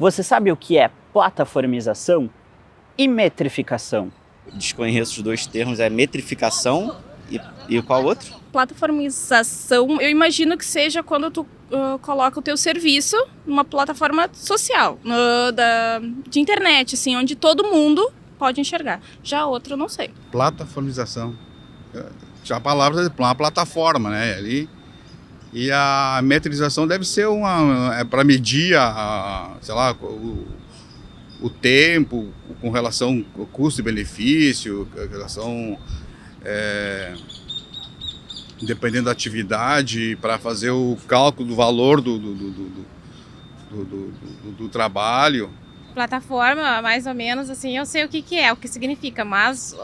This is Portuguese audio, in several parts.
Você sabe o que é plataformização e metrificação? Desconheço os dois termos, é metrificação e qual outro? Plataformização, eu imagino que seja quando tu coloca o teu serviço numa plataforma social, de internet, assim, onde todo mundo pode enxergar. Já outra eu não sei. Plataformização. Já a palavra é uma plataforma, né? Ali. E a metrização deve ser para medir sei lá, o tempo com relação ao custo e benefício, relação dependendo da atividade, para fazer o cálculo do valor do trabalho. Plataforma, mais ou menos, assim, eu sei o que é, o que significa, mas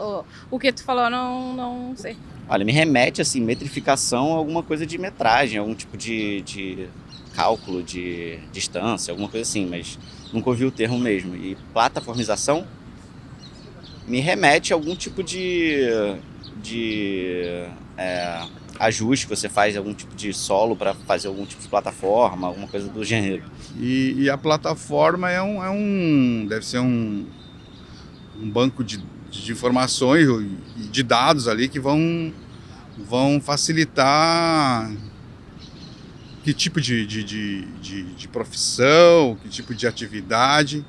o que tu falou não sei. Olha, me remete, assim, metrificação a alguma coisa de metragem, algum tipo de cálculo de distância, alguma coisa assim, mas nunca ouvi o termo mesmo. E plataformização me remete a algum tipo de ajuste que você faz, algum tipo de solo para fazer algum tipo de plataforma, alguma coisa do gênero. E a plataforma deve ser um banco de informações e de dados ali que vão facilitar que tipo de profissão, que tipo de atividade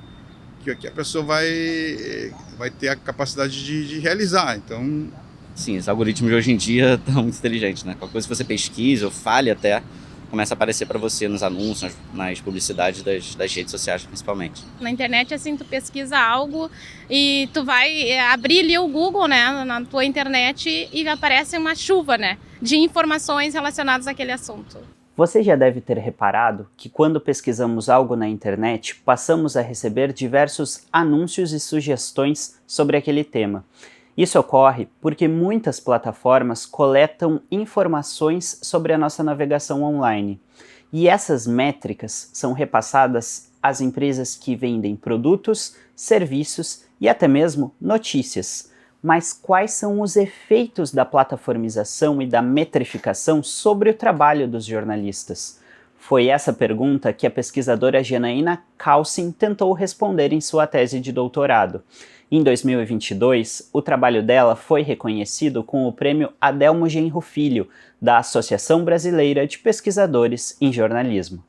que a pessoa vai ter a capacidade de realizar. Então, sim, os algoritmos de hoje em dia estão muito inteligentes, né? Qualquer coisa que você pesquisa ou fale até, começa a aparecer para você nos anúncios, nas publicidades das redes sociais, principalmente. Na internet, assim, tu pesquisa algo e tu vai abrir ali o Google, né, na tua internet e aparece uma chuva, né, de informações relacionadas àquele assunto. Você já deve ter reparado que quando pesquisamos algo na internet, passamos a receber diversos anúncios e sugestões sobre aquele tema. Isso ocorre porque muitas plataformas coletam informações sobre a nossa navegação online. E essas métricas são repassadas às empresas que vendem produtos, serviços e até mesmo notícias. Mas quais são os efeitos da plataformização e da metrificação sobre o trabalho dos jornalistas? Foi essa pergunta que a pesquisadora Janaína Kalsin tentou responder em sua tese de doutorado. Em 2022, o trabalho dela foi reconhecido com o prêmio Adelmo Genro Filho, da Associação Brasileira de Pesquisadores em Jornalismo.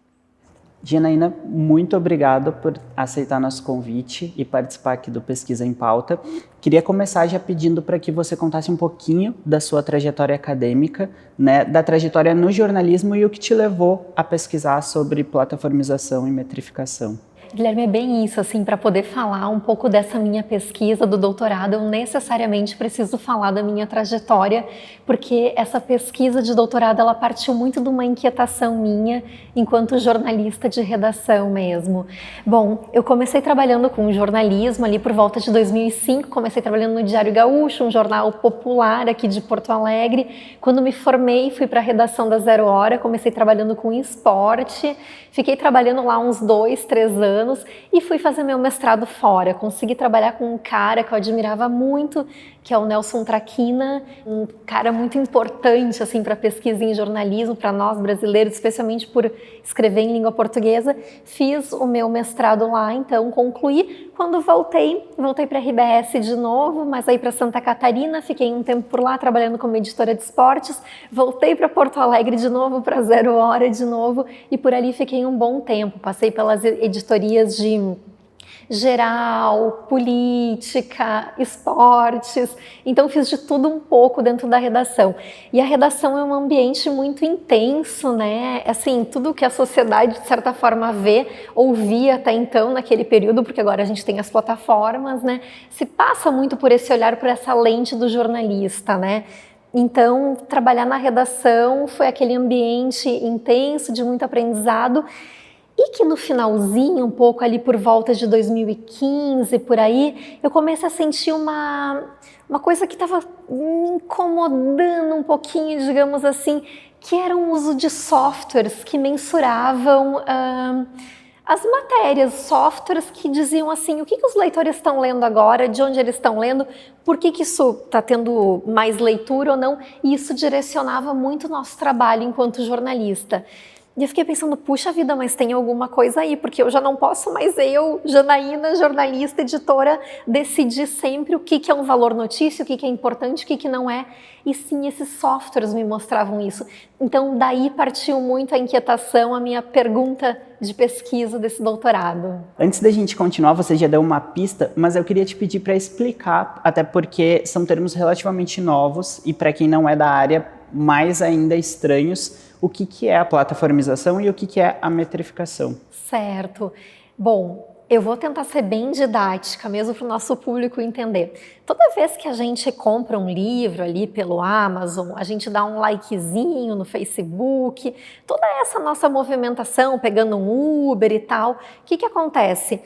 Janaína, muito obrigado por aceitar nosso convite e participar aqui do Pesquisa em Pauta. Queria começar já pedindo para que você contasse um pouquinho da sua trajetória acadêmica, né, da trajetória no jornalismo e o que te levou a pesquisar sobre plataformização e metrificação. Guilherme, é bem isso, assim, para poder falar um pouco dessa minha pesquisa do doutorado, eu necessariamente preciso falar da minha trajetória, porque essa pesquisa de doutorado, ela partiu muito de uma inquietação minha, enquanto jornalista de redação mesmo. Bom, eu comecei trabalhando com jornalismo ali por volta de 2005, comecei trabalhando no Diário Gaúcho, um jornal popular aqui de Porto Alegre. Quando me formei, fui para a redação da Zero Hora, comecei trabalhando com esporte, fiquei trabalhando lá uns 2, 3 anos, e fui fazer meu mestrado fora. Consegui trabalhar com um cara que eu admirava muito, que é o Nelson Traquina, um cara muito importante assim para pesquisa em jornalismo, para nós brasileiros, especialmente por escrever em língua portuguesa. Fiz o meu mestrado lá, então concluí. Quando voltei para a RBS de novo, mas aí para Santa Catarina, fiquei um tempo por lá trabalhando como editora de esportes, voltei para Porto Alegre de novo, para Zero Hora de novo, e por ali fiquei um bom tempo. Passei pelas editorias de geral, política, esportes, então fiz de tudo um pouco dentro da redação. E a redação é um ambiente muito intenso, né? Assim, tudo que a sociedade de certa forma vê, ouvia até então naquele período, porque agora a gente tem as plataformas, né? Se passa muito por esse olhar, por essa lente do jornalista, né? Então, trabalhar na redação foi aquele ambiente intenso, de muito aprendizado, e que no finalzinho, um pouco ali por volta de 2015, por aí, eu comecei a sentir uma coisa que estava me incomodando um pouquinho, digamos assim, que era o uso de softwares que mensuravam as matérias, softwares que diziam assim, o que os leitores estão lendo agora, de onde eles estão lendo, por que isso está tendo mais leitura ou não, e isso direcionava muito o nosso trabalho enquanto jornalista. E eu fiquei pensando, puxa vida, mas tem alguma coisa aí, porque eu já não posso mais Janaína, jornalista, editora, decidir sempre o que é um valor notícia, o que é importante, o que não é. E sim, esses softwares me mostravam isso. Então, daí partiu muito a inquietação, a minha pergunta de pesquisa desse doutorado. Antes da gente continuar, você já deu uma pista, mas eu queria te pedir para explicar, até porque são termos relativamente novos e para quem não é da área, mais ainda estranhos, o que é a plataformização e o que é a metrificação. Certo. Bom, eu vou tentar ser bem didática, mesmo para o nosso público entender. Toda vez que a gente compra um livro ali pelo Amazon, a gente dá um likezinho no Facebook, toda essa nossa movimentação, pegando um Uber e tal, o que acontece?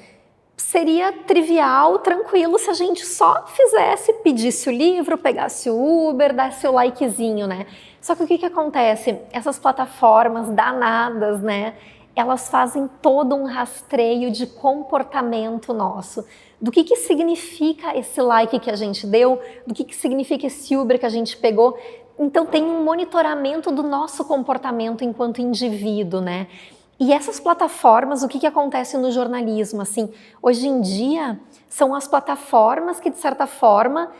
Seria trivial, tranquilo, se a gente só fizesse, pedisse o livro, pegasse o Uber, desse o likezinho, né? Só que o que acontece? Essas plataformas danadas, né? Elas fazem todo um rastreio de comportamento nosso. Do que significa esse like que a gente deu, do que significa esse Uber que a gente pegou. Então tem um monitoramento do nosso comportamento enquanto indivíduo, né? E essas plataformas, o que acontece no jornalismo? Assim, hoje em dia, são as plataformas que, de certa forma,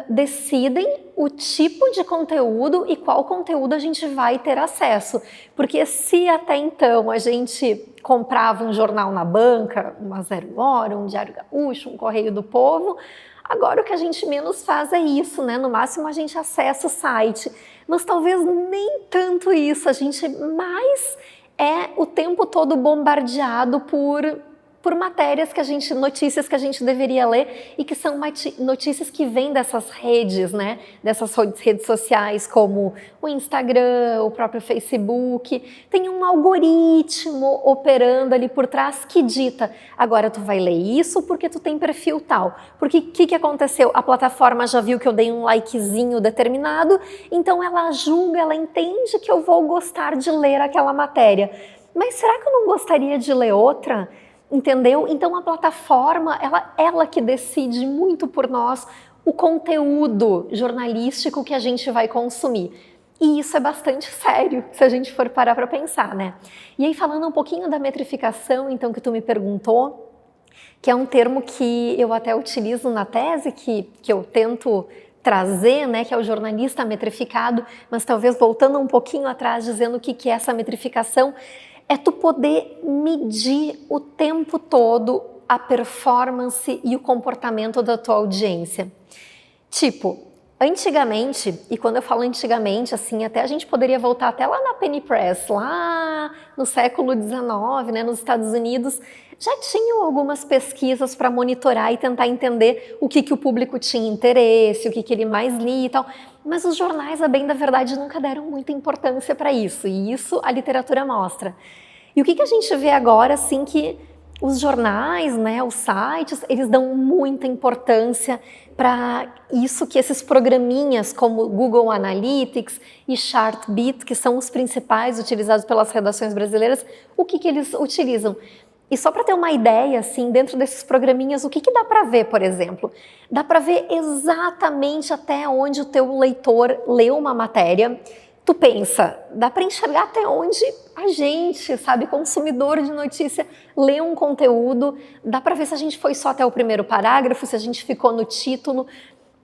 decidem o tipo de conteúdo e qual conteúdo a gente vai ter acesso. Porque se até então a gente comprava um jornal na banca, uma Zero Hora, um Diário Gaúcho, um Correio do Povo, agora o que a gente menos faz é isso, né? No máximo a gente acessa o site. Mas talvez nem tanto isso, a gente mais é o tempo todo bombardeado por matérias notícias que a gente deveria ler e que são notícias que vêm dessas redes, né? Dessas redes sociais como o Instagram, o próprio Facebook. Tem um algoritmo operando ali por trás que dita, agora tu vai ler isso porque tu tem perfil tal. Porque o que aconteceu? A plataforma já viu que eu dei um likezinho determinado, então ela julga, ela entende que eu vou gostar de ler aquela matéria. Mas será que eu não gostaria de ler outra? Entendeu? Então a plataforma, ela que decide muito por nós o conteúdo jornalístico que a gente vai consumir. E isso é bastante sério, se a gente for parar para pensar, né? E aí falando um pouquinho da metrificação, então, que tu me perguntou, que é um termo que eu até utilizo na tese, que eu tento trazer, né, que é o jornalista metrificado, mas talvez voltando um pouquinho atrás, dizendo o que é essa metrificação, é tu poder medir o tempo todo a performance e o comportamento da tua audiência. Tipo, antigamente, e quando eu falo antigamente, assim, até a gente poderia voltar até lá na Penny Press, lá no século XIX, né, nos Estados Unidos, já tinham algumas pesquisas para monitorar e tentar entender o que o público tinha interesse, o que ele mais lia e tal. Mas os jornais, a bem da verdade, nunca deram muita importância para isso, e isso a literatura mostra. E o que a gente vê agora, assim, que os jornais, né, os sites, eles dão muita importância para isso, que esses programinhas como Google Analytics e Chartbeat, que são os principais utilizados pelas redações brasileiras, o que eles utilizam? E só para ter uma ideia, assim, dentro desses programinhas, o que dá para ver, por exemplo? Dá para ver exatamente até onde o teu leitor leu uma matéria. Tu pensa, dá para enxergar até onde a gente, sabe, consumidor de notícia, lê um conteúdo. Dá para ver se a gente foi só até o primeiro parágrafo, se a gente ficou no título.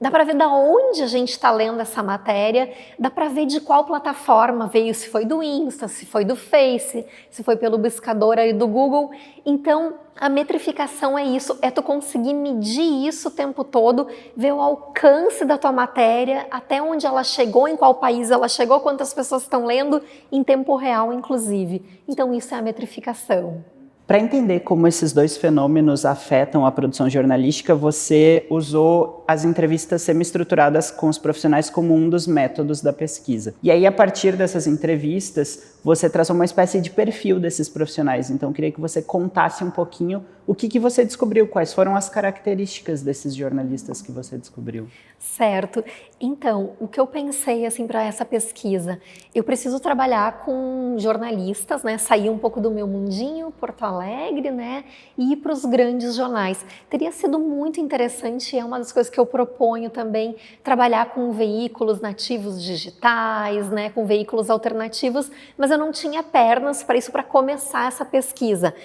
Dá para ver de onde a gente está lendo essa matéria, dá para ver de qual plataforma veio, se foi do Insta, se foi do Face, se foi pelo buscador aí do Google. Então, a metrificação é isso, é tu conseguir medir isso o tempo todo, ver o alcance da tua matéria, até onde ela chegou, em qual país ela chegou, quantas pessoas estão lendo, em tempo real, inclusive. Então, isso é a metrificação. Para entender como esses dois fenômenos afetam a produção jornalística, você usou as entrevistas semi-estruturadas com os profissionais como um dos métodos da pesquisa. E aí, a partir dessas entrevistas, você traçou uma espécie de perfil desses profissionais. Então, eu queria que você contasse um pouquinho O que você descobriu? Quais foram as características desses jornalistas que você descobriu? Certo. Então, o que eu pensei assim para essa pesquisa, eu preciso trabalhar com jornalistas, né? Sair um pouco do meu mundinho, Porto Alegre, né? E ir para os grandes jornais. Teria sido muito interessante, é uma das coisas que eu proponho também, trabalhar com veículos nativos digitais, né? Com veículos alternativos, mas eu não tinha pernas para isso, para começar essa pesquisa.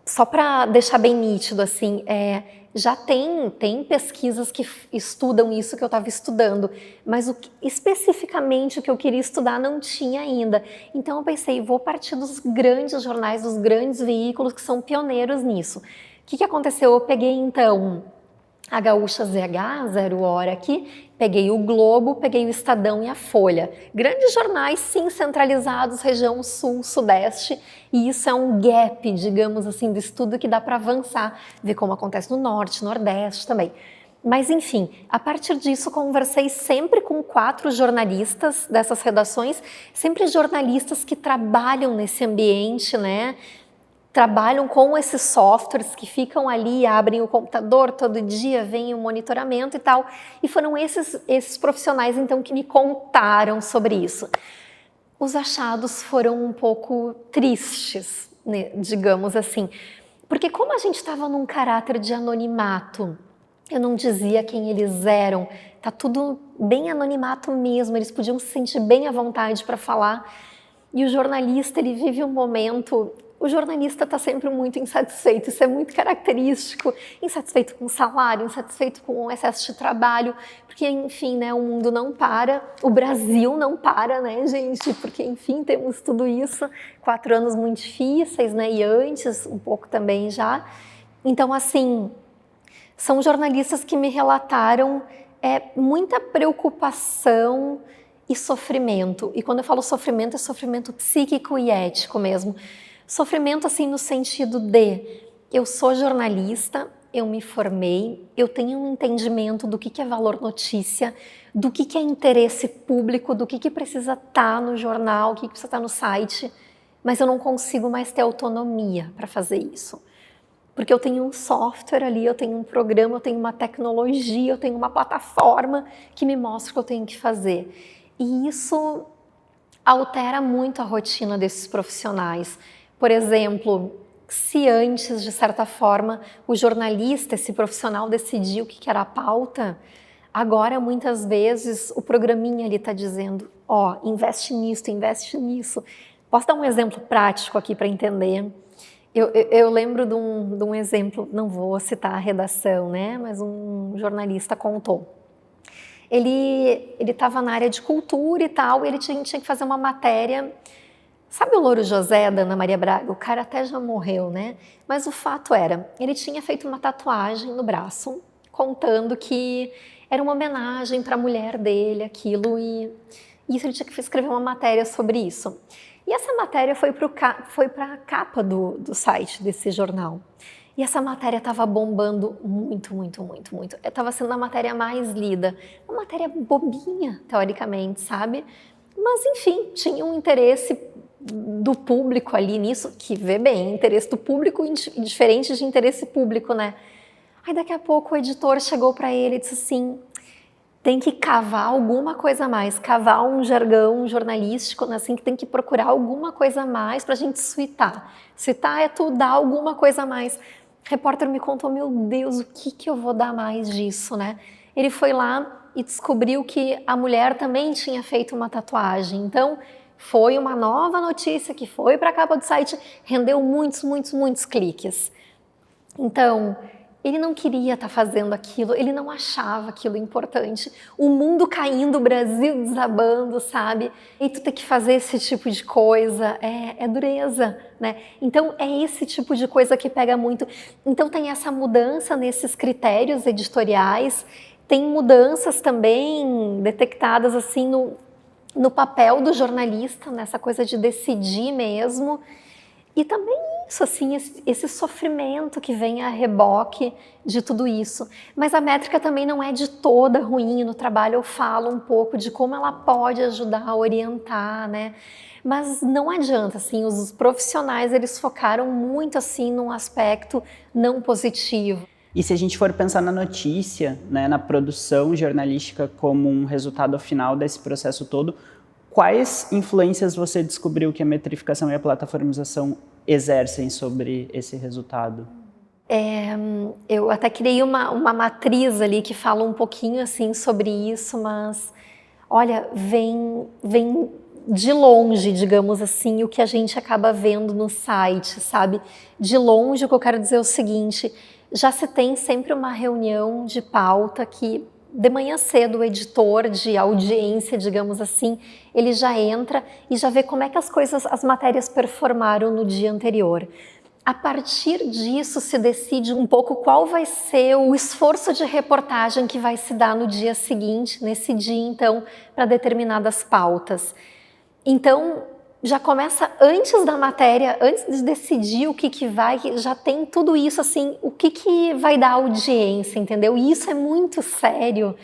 Só para deixar bem nítido, assim, já tem pesquisas que estudam isso que eu estava estudando, mas especificamente o que eu queria estudar não tinha ainda. Então eu pensei, vou partir dos grandes jornais, dos grandes veículos que são pioneiros nisso. O que aconteceu? Eu peguei então a Gaúcha ZH, Zero Hora aqui, peguei o Globo, peguei o Estadão e a Folha. Grandes jornais, sim, centralizados, região sul, sudeste, e isso é um gap, digamos assim, do estudo que dá para avançar, ver como acontece no norte, nordeste também. Mas, enfim, a partir disso, conversei sempre com 4 jornalistas dessas redações, sempre jornalistas que trabalham nesse ambiente, né? Trabalham com esses softwares que ficam ali, abrem o computador todo dia, vem o monitoramento e tal. E foram esses profissionais, então, que me contaram sobre isso. Os achados foram um pouco tristes, né, digamos assim. Porque como a gente estava num caráter de anonimato, eu não dizia quem eles eram, tá tudo bem anonimato mesmo, eles podiam se sentir bem à vontade para falar. E o jornalista, ele vive um momento... O jornalista está sempre muito insatisfeito, isso é muito característico, insatisfeito com o salário, insatisfeito com o excesso de trabalho, porque, enfim, né, o mundo não para, o Brasil não para, né, gente, porque, enfim, temos tudo isso, 4 anos muito difíceis, né, e antes, um pouco também já. Então, assim, são jornalistas que me relataram muita preocupação e sofrimento, e quando eu falo sofrimento, é sofrimento psíquico e ético mesmo. Sofrimento assim no sentido de, eu sou jornalista, eu me formei, eu tenho um entendimento do que é valor notícia, do que é interesse público, do que precisa estar no jornal, o que precisa estar no site, mas eu não consigo mais ter autonomia para fazer isso. Porque eu tenho um software ali, eu tenho um programa, eu tenho uma tecnologia, eu tenho uma plataforma que me mostra o que eu tenho que fazer. E isso altera muito a rotina desses profissionais. Por exemplo, se antes, de certa forma, o jornalista, esse profissional, decidiu o que era a pauta, agora, muitas vezes, o programinha ali está dizendo, ó, investe nisso, investe nisso. Posso dar um exemplo prático aqui para entender? Eu lembro de um exemplo, não vou citar a redação, né, mas um jornalista contou. Ele estava na área de cultura e tal, e ele tinha que fazer uma matéria. Sabe o Louro José da Ana Maria Braga? O cara até já morreu, né? Mas o fato era, ele tinha feito uma tatuagem no braço, contando que era uma homenagem para a mulher dele, aquilo, e isso ele tinha que escrever uma matéria sobre isso. E essa matéria foi para a capa do site desse jornal. E essa matéria estava bombando muito. Estava sendo a matéria mais lida. Uma matéria bobinha, teoricamente, sabe? Mas, enfim, tinha um interesse do público ali nisso, que vê bem, interesse do público diferente de interesse público, né? Aí daqui a pouco o editor chegou para ele e disse assim, tem que cavar alguma coisa a mais, cavar um jargão jornalístico, né, assim, que tem que procurar alguma coisa a mais para a gente suitar. Suitar é tu dar alguma coisa a mais. O repórter me contou, meu Deus, o que eu vou dar mais disso, né? Ele foi lá e descobriu que a mulher também tinha feito uma tatuagem, então foi uma nova notícia que foi para a capa do site, rendeu muitos cliques. Então, ele não queria estar fazendo aquilo, ele não achava aquilo importante. O mundo caindo, o Brasil desabando, sabe? E tu ter que fazer esse tipo de coisa é dureza, né? Então, é esse tipo de coisa que pega muito. Então, tem essa mudança nesses critérios editoriais, tem mudanças também detectadas assim no papel do jornalista, nessa coisa de decidir mesmo. E também isso, assim, esse sofrimento que vem a reboque de tudo isso. Mas a métrica também não é de toda ruim. No trabalho eu falo um pouco de como ela pode ajudar a orientar, né? Mas não adianta, assim, os profissionais, eles focaram muito, assim, num aspecto não positivo. E se a gente for pensar na notícia, né, na produção jornalística como um resultado final desse processo todo, quais influências você descobriu que a metrificação e a plataformização exercem sobre esse resultado? Eu até criei uma matriz ali que fala um pouquinho assim sobre isso, mas olha, vem de longe, digamos assim, o que a gente acaba vendo no site, sabe? De longe, o que eu quero dizer é o seguinte: já se tem sempre uma reunião de pauta que de manhã cedo o editor de audiência, digamos assim, ele já entra e já vê como é que as matérias performaram no dia anterior. A partir disso se decide um pouco qual vai ser o esforço de reportagem que vai se dar no dia seguinte, nesse dia então, para determinadas pautas. Então, já começa antes da matéria, antes de decidir o que vai, já tem tudo isso assim, o que vai dar audiência, entendeu? E isso é muito sério,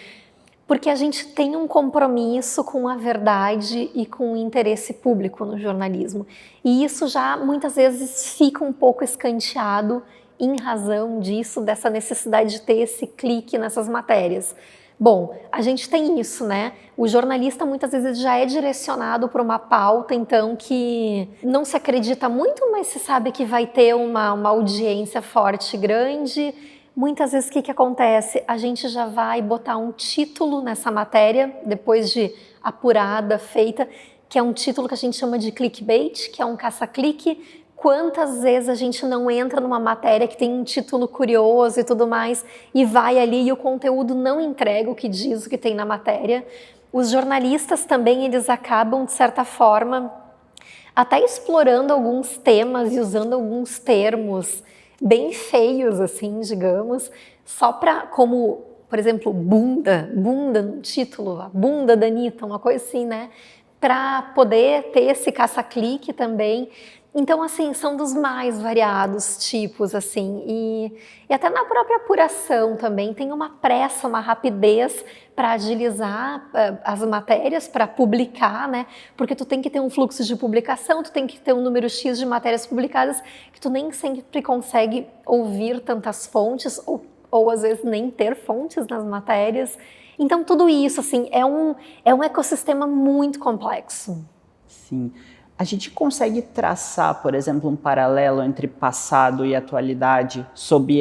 porque a gente tem um compromisso com a verdade e com o interesse público no jornalismo. E isso já muitas vezes fica um pouco escanteado em razão disso, dessa necessidade de ter esse clique nessas matérias. Bom, a gente tem isso, né? O jornalista muitas vezes já é direcionado para uma pauta, então, que não se acredita muito, mas se sabe que vai ter uma audiência forte, grande. Muitas vezes o que acontece? A gente já vai botar um título nessa matéria, depois de apurada, feita, que é um título que a gente chama de clickbait, que é um caça-clique. Quantas vezes a gente não entra numa matéria que tem um título curioso e tudo mais, e vai ali e o conteúdo não entrega o que diz, o que tem na matéria. Os jornalistas também, eles acabam, de certa forma, até explorando alguns temas e usando alguns termos bem feios, assim, digamos, só para, como, por exemplo, bunda no título, a bunda da Anitta, uma coisa assim, né? Para poder ter esse caça-clique também. Então, assim, são dos mais variados tipos, assim, e até na própria apuração também tem uma pressa, uma rapidez para agilizar as matérias, para publicar, né? Porque tu tem que ter um fluxo de publicação, tu tem que ter um número X de matérias publicadas, que tu nem sempre consegue ouvir tantas fontes, ou às vezes nem ter fontes nas matérias. Então, tudo isso, assim, é um ecossistema muito complexo. Sim. A gente consegue traçar, por exemplo, um paralelo entre passado e atualidade sob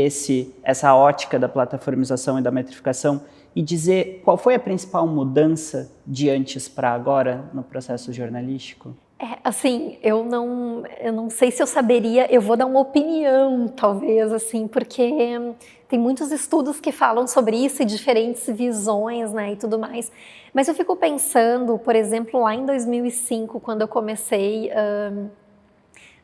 essa ótica da plataformização e da metrificação e dizer qual foi a principal mudança de antes para agora no processo jornalístico? Assim, eu não sei se eu saberia, eu vou dar uma opinião, talvez, assim, porque tem muitos estudos que falam sobre isso e diferentes visões, né, e tudo mais. Mas eu fico pensando, por exemplo, lá em 2005, quando eu comecei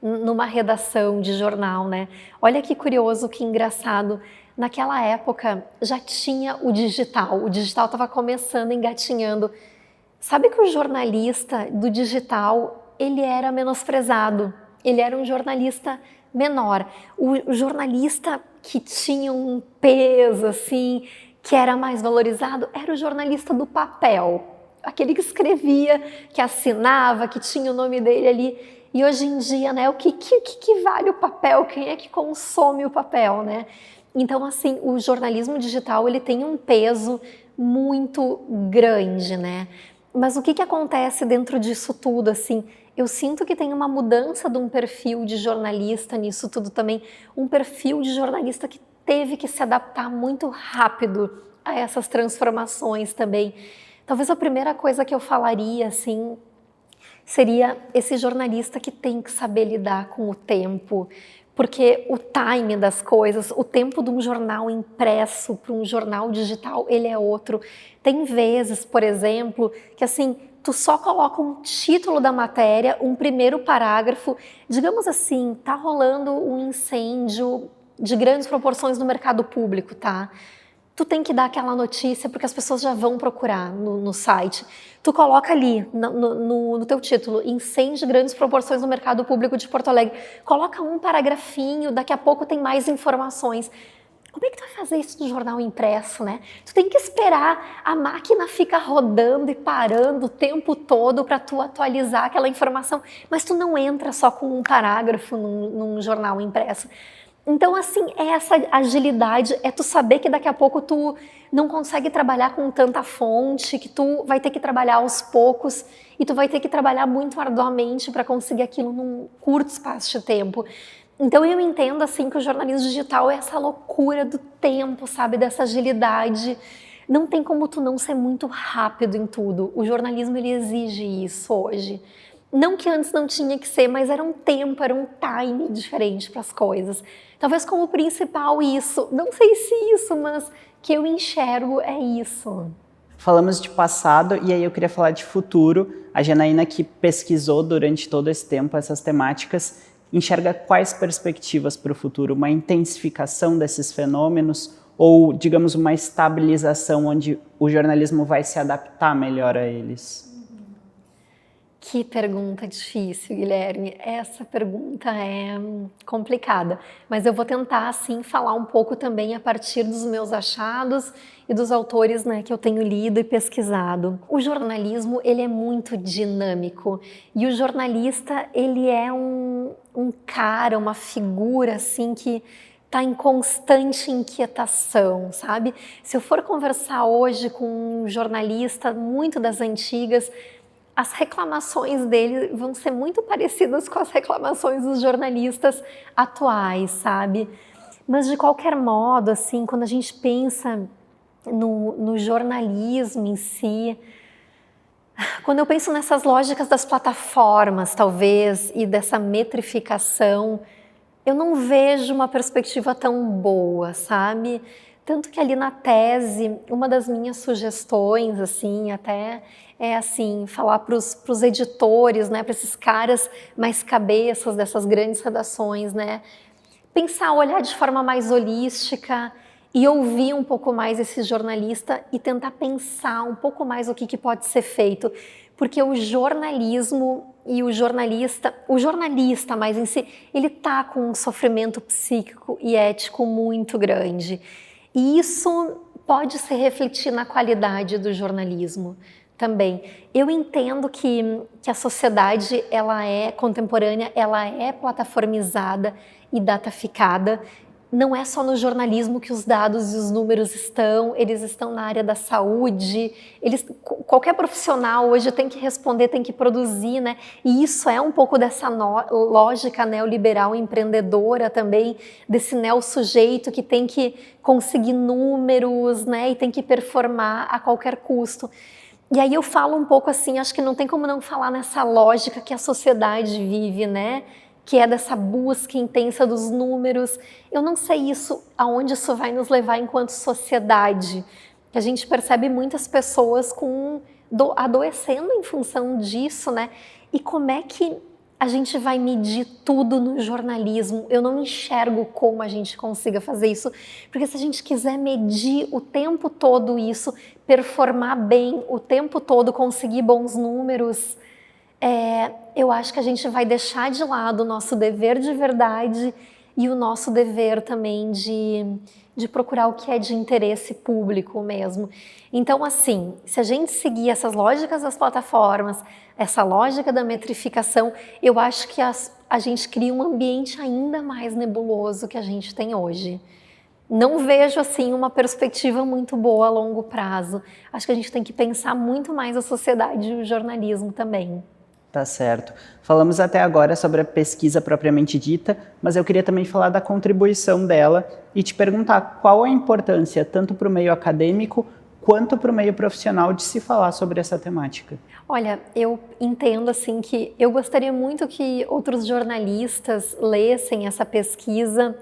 numa redação de jornal, né? Olha que curioso, que engraçado. Naquela época já tinha o digital estava começando, engatinhando. Sabe que o jornalista do digital, ele era menosprezado, ele era um jornalista menor. O jornalista que tinha um peso, assim, que era mais valorizado, era o jornalista do papel. Aquele que escrevia, que assinava, que tinha o nome dele ali. E hoje em dia, né, o que vale o papel? Quem é que consome o papel, né? Então, assim, o jornalismo digital, ele tem um peso muito grande, né? Mas o que acontece dentro disso tudo, assim? Eu sinto que tem uma mudança de um perfil de jornalista nisso tudo também, um perfil de jornalista que teve que se adaptar muito rápido a essas transformações também. Talvez a primeira coisa que eu falaria, assim, seria esse jornalista que tem que saber lidar com o tempo, porque o time das coisas, o tempo de um jornal impresso para um jornal digital, ele é outro. Tem vezes, por exemplo, que assim, tu só coloca um título da matéria, um primeiro parágrafo, digamos assim, tá rolando um incêndio de grandes proporções no mercado público, tá? tu tem que dar aquela notícia porque as pessoas já vão procurar no site. Tu coloca ali no teu título, incêndio de grandes proporções no mercado público de Porto Alegre. Coloca um paragrafinho, daqui a pouco tem mais informações. Como é que tu vai fazer isso no jornal impresso, né? Tu tem que esperar, a máquina fica rodando e parando o tempo todo para tu atualizar aquela informação, mas tu não entra só com um parágrafo num jornal impresso. Então, assim, é essa agilidade, é tu saber que daqui a pouco tu não consegue trabalhar com tanta fonte, que tu vai ter que trabalhar aos poucos e tu vai ter que trabalhar muito arduamente para conseguir aquilo num curto espaço de tempo. Então, eu entendo, assim, que o jornalismo digital é essa loucura do tempo, sabe, dessa agilidade. Não tem como tu não ser muito rápido em tudo. O jornalismo, ele exige isso hoje. Não que antes não tinha que ser, mas era um tempo, era um time diferente para as coisas. Talvez como principal isso, não sei se isso, mas que eu enxergo é isso. Falamos de passado e aí eu queria falar de futuro. A Janaína, que pesquisou durante todo esse tempo essas temáticas, enxerga quais perspectivas para o futuro? Uma intensificação desses fenômenos ou, digamos, uma estabilização onde o jornalismo vai se adaptar melhor a eles? Que pergunta difícil, Guilherme. Essa pergunta é complicada, mas eu vou tentar, assim, falar um pouco também a partir dos meus achados e dos autores, né, que eu tenho lido e pesquisado. O jornalismo, ele é muito dinâmico e o jornalista, ele é um cara, uma figura, assim, que está em constante inquietação, sabe? Se eu for conversar hoje com um jornalista muito das antigas, as reclamações dele vão ser muito parecidas com as reclamações dos jornalistas atuais, sabe? Mas, de qualquer modo, assim, quando a gente pensa no jornalismo em si, quando eu penso nessas lógicas das plataformas, talvez, e dessa metrificação, eu não vejo uma perspectiva tão boa, sabe? Tanto que ali na tese, uma das minhas sugestões, assim, até é assim, falar para os editores, né, para esses caras mais cabeças dessas grandes redações, né, pensar, olhar de forma mais holística e ouvir um pouco mais esse jornalista e tentar pensar um pouco mais o que pode ser feito, porque o jornalismo e o jornalista mais em si, ele tá com um sofrimento psíquico e ético muito grande. E isso pode se refletir na qualidade do jornalismo também. Eu entendo que a sociedade, ela é contemporânea, ela é plataformizada e dataficada. Não é só no jornalismo que os dados e os números estão, eles estão na área da saúde, qualquer profissional hoje tem que responder, tem que produzir, né? E isso é um pouco dessa lógica neoliberal empreendedora também, desse neo-sujeito que tem que conseguir números, né? E tem que performar a qualquer custo. E aí eu falo um pouco assim, acho que não tem como não falar nessa lógica que a sociedade vive, né? Que é dessa busca intensa dos números. Eu não sei aonde isso vai nos levar enquanto sociedade. A gente percebe muitas pessoas adoecendo em função disso, né? E como é que a gente vai medir tudo no jornalismo? Eu não enxergo como a gente consiga fazer isso, porque se a gente quiser medir o tempo todo isso, performar bem o tempo todo, conseguir bons números, eu acho que a gente vai deixar de lado o nosso dever de verdade e o nosso dever também de procurar o que é de interesse público mesmo. Então, assim, se a gente seguir essas lógicas das plataformas, essa lógica da metrificação, eu acho que a gente cria um ambiente ainda mais nebuloso que a gente tem hoje. Não vejo, assim, uma perspectiva muito boa a longo prazo. Acho que a gente tem que pensar muito mais a sociedade e o jornalismo também. Tá certo. Falamos até agora sobre a pesquisa propriamente dita, mas eu queria também falar da contribuição dela e te perguntar qual a importância, tanto para o meio acadêmico quanto para o meio profissional, de se falar sobre essa temática. Olha, eu entendo assim que eu gostaria muito que outros jornalistas lessem essa pesquisa,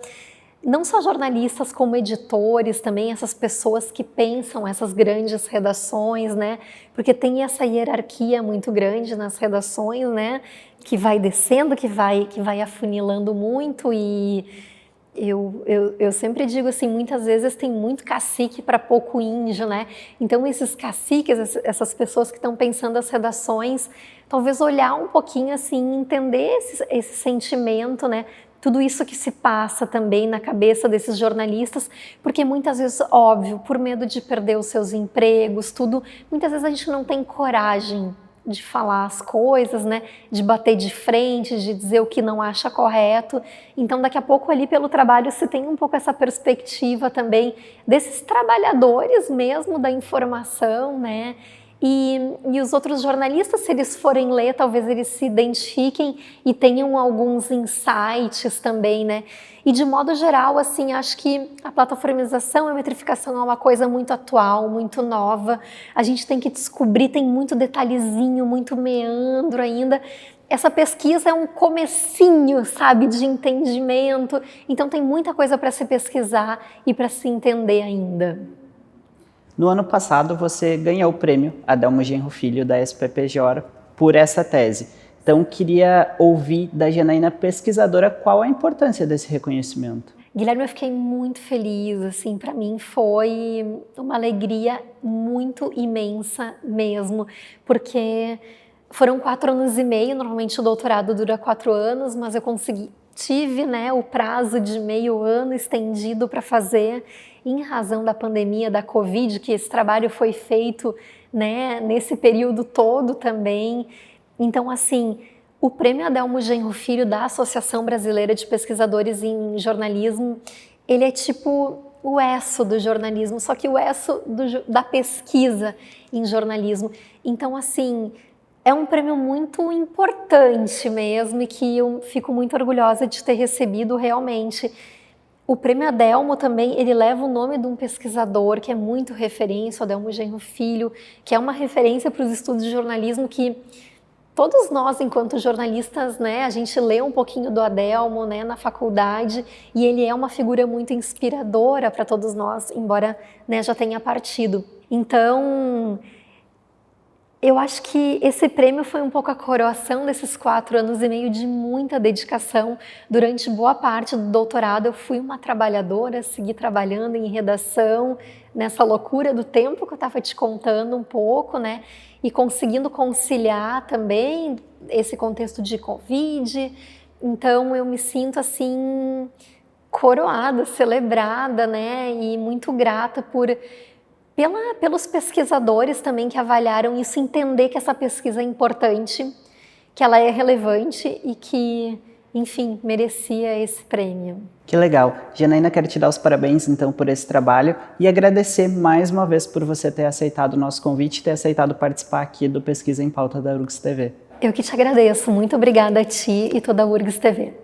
não só jornalistas como editores também, essas pessoas que pensam essas grandes redações, né? Porque tem essa hierarquia muito grande nas redações, né? Que vai descendo, que vai afunilando muito e Eu sempre digo assim, muitas vezes tem muito cacique para pouco índio, né? Então esses caciques, essas pessoas que estão pensando as redações, talvez olhar um pouquinho assim, entender esse sentimento, né? Tudo isso que se passa também na cabeça desses jornalistas, porque muitas vezes, óbvio, por medo de perder os seus empregos, tudo, muitas vezes a gente não tem coragem de falar as coisas, né? De bater de frente, de dizer o que não acha correto. Então, daqui a pouco ali pelo trabalho se tem um pouco essa perspectiva também desses trabalhadores mesmo da informação, né? E os outros jornalistas, se eles forem ler, talvez eles se identifiquem e tenham alguns insights também, né? E de modo geral, assim, acho que a plataformização e a metrificação é uma coisa muito atual, muito nova. A gente tem que descobrir, tem muito detalhezinho, muito meandro ainda. Essa pesquisa é um comecinho, sabe, de entendimento. Então tem muita coisa para se pesquisar e para se entender ainda. No ano passado, você ganhou o prêmio Adelmo Genro Filho da SPPJ por essa tese. Então, queria ouvir da Janaína pesquisadora qual a importância desse reconhecimento. Guilherme, eu fiquei muito feliz, assim, para mim foi uma alegria muito imensa mesmo, porque foram 4 anos e meio, normalmente o doutorado dura 4 anos, mas eu tive, né, o prazo de meio ano estendido para fazer, em razão da pandemia da Covid, que esse trabalho foi feito, né, nesse período todo também. Então, assim, o Prêmio Adelmo Genro Filho da Associação Brasileira de Pesquisadores em Jornalismo, ele é tipo o ESSO do jornalismo, só que o ESSO da pesquisa em jornalismo. Então, assim, é um prêmio muito importante mesmo e que eu fico muito orgulhosa de ter recebido realmente. O Prêmio Adelmo também, ele leva o nome de um pesquisador que é muito referência, o Adelmo Genro Filho, que é uma referência para os estudos de jornalismo que todos nós, enquanto jornalistas, né, a gente lê um pouquinho do Adelmo, né, na faculdade, e ele é uma figura muito inspiradora para todos nós, embora, né, já tenha partido. Então, eu acho que esse prêmio foi um pouco a coroação desses 4 anos e meio de muita dedicação. Durante boa parte do doutorado eu fui uma trabalhadora, segui trabalhando em redação, nessa loucura do tempo que eu estava te contando um pouco, né? E conseguindo conciliar também esse contexto de Covid. Então eu me sinto assim, coroada, celebrada, né? E muito grata pelos pesquisadores também que avaliaram isso, entender que essa pesquisa é importante, que ela é relevante e que, enfim, merecia esse prêmio. Que legal. Janaína, quero te dar os parabéns, então, por esse trabalho e agradecer mais uma vez por você ter aceitado o nosso convite e ter aceitado participar aqui do Pesquisa em Pauta da URGS TV. Eu que te agradeço. Muito obrigada a ti e toda a URGS TV.